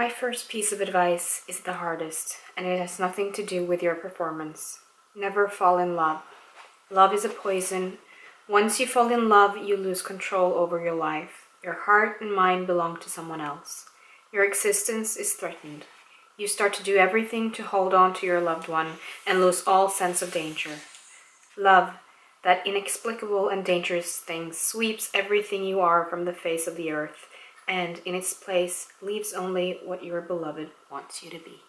My first piece of advice is the hardest, and it has nothing to do with your performance. Never fall in love. Love is a poison. Once you fall in love, you lose control over your life. Your heart and mind belong to someone else. Your existence is threatened. You start to do everything to hold on to your loved one and lose all sense of danger. Love, that inexplicable and dangerous thing, sweeps everything you are from the face of the earth, and in its place leaves only what your beloved wants you to be.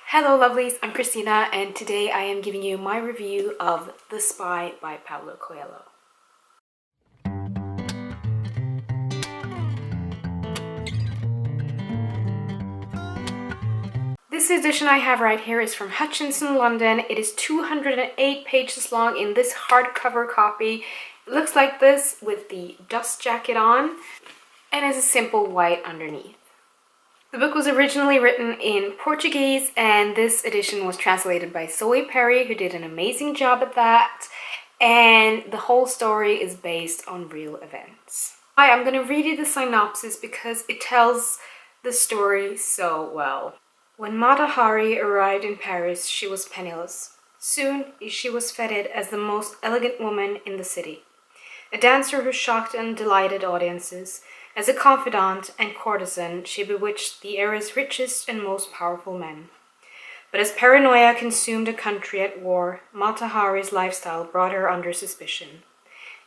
Hello lovelies, I'm Christina, and today I am giving you my review of The Spy by Paulo Coelho. This edition I have right here is from Hutchinson, London. It is 208 pages long in this hardcover copy. It looks like this with the dust jacket on and is a simple white underneath. The book was originally written in Portuguese, and this edition was translated by Zoe Perry, who did an amazing job at that. And the whole story is based on real events. I'm going to read you the synopsis because it tells the story so well. When Mata Hari arrived in Paris, she was penniless. Soon, she was feted as the most elegant woman in the city. A dancer who shocked and delighted audiences. As a confidant and courtesan, she bewitched the era's richest and most powerful men. But as paranoia consumed a country at war, Mata Hari's lifestyle brought her under suspicion.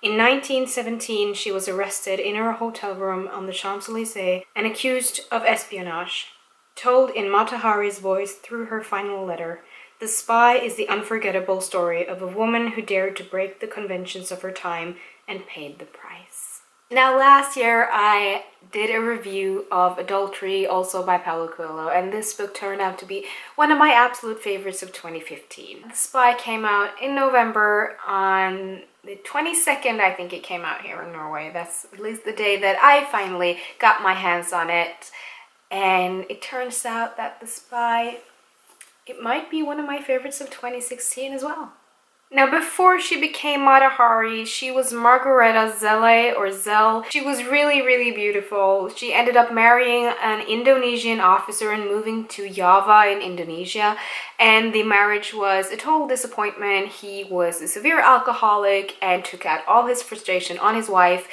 In 1917, she was arrested in her hotel room on the Champs-Élysées and accused of espionage. Told in Mata Hari's voice through her final letter, The Spy is the unforgettable story of a woman who dared to break the conventions of her time and paid the price. Now, last year I did a review of Adultery, also by Paulo Coelho, and this book turned out to be one of my absolute favorites of 2015. The Spy came out in November on the 22nd, I think it came out here in Norway. That's at least the day that I finally got my hands on it. And it turns out that The Spy, it might be one of my favorites of 2016 as well. Now, before she became Mata Hari, she was Margareta Zelle or Zell. She was really, really beautiful. She ended up marrying an Indonesian officer and moving to Java in Indonesia. And the marriage was a total disappointment. He was a severe alcoholic and took out all his frustration on his wife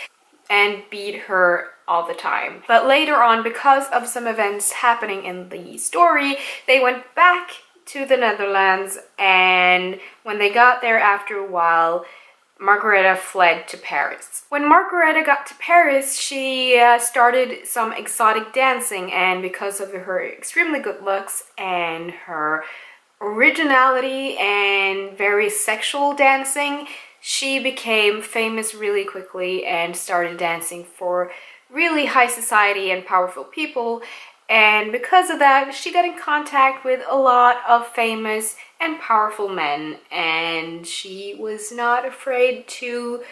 and beat her all the time. But later on, because of some events happening in the story, they went back to the Netherlands, and when they got there after a while, Margareta fled to Paris. When Margareta got to Paris, she started some exotic dancing, and because of her extremely good looks and her originality and very sexual dancing, she became famous really quickly and started dancing for really high society and powerful people. And because of that, she got in contact with a lot of famous and powerful men, and she was not afraid to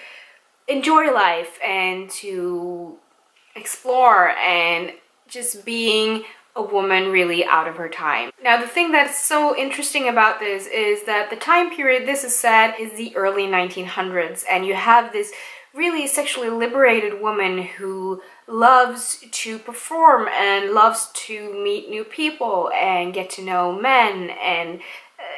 enjoy life and to explore and just being a woman really out of her time. Now, the thing that's so interesting about this is that the time period this is set is the early 1900s, and you have this really sexually liberated woman who loves to perform and loves to meet new people and get to know men and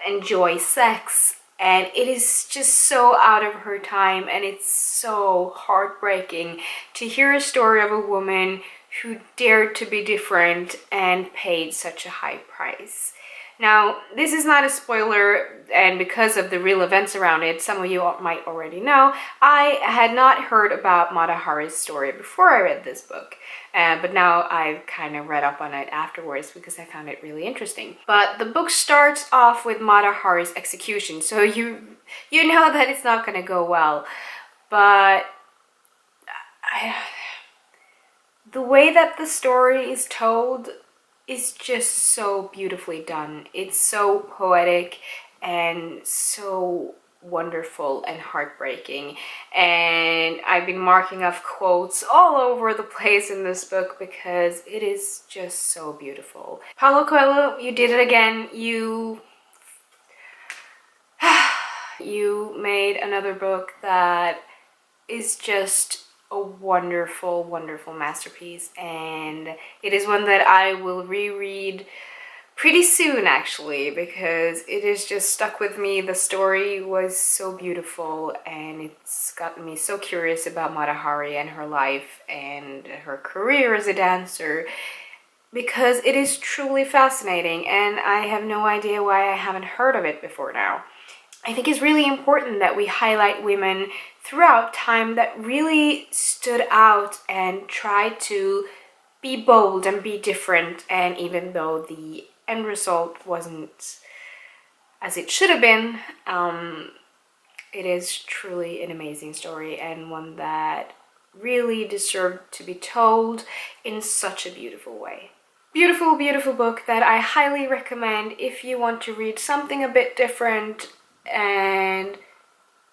enjoy sex. And it is just so out of her time, and it's so heartbreaking to hear a story of a woman who dared to be different and paid such a high price. Now, this is not a spoiler, and because of the real events around it, some of you might already know, I had not heard about Mata Hari's story before I read this book. But now I've kind of read up on it afterwards because I found it really interesting. But the book starts off with Mata Hari's execution, so you know that it's not going to go well. But the way that the story is told is just so beautifully done. It's so poetic and so wonderful and heartbreaking, and I've been marking up quotes all over the place in this book because it is just so beautiful. Paulo Coelho, you did it again. You made another book that is just a wonderful, wonderful masterpiece, and it is one that I will reread pretty soon actually, because it is just stuck with me. The story was so beautiful and it's gotten me so curious about Mata Hari and her life and her career as a dancer, because it is truly fascinating and I have no idea why I haven't heard of it before now. I think it's really important that we highlight women throughout time that really stood out and tried to be bold and be different, and even though the end result wasn't as it should have been, it is truly an amazing story and one that really deserved to be told in such a beautiful way. Beautiful, beautiful book that I highly recommend if you want to read something a bit different and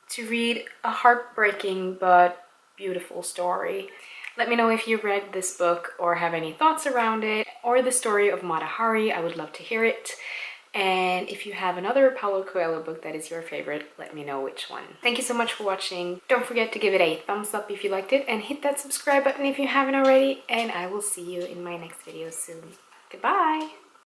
to read a heartbreaking but beautiful story. Let me know if you read this book or have any thoughts around it or the story of Mata Hari. I would love to hear it. And if you have another Paulo Coelho book that is your favorite, let me know which one. Thank you so much for watching. Don't forget to give it a thumbs up if you liked it and hit that subscribe button if you haven't already. And I will see you in my next video soon. Goodbye!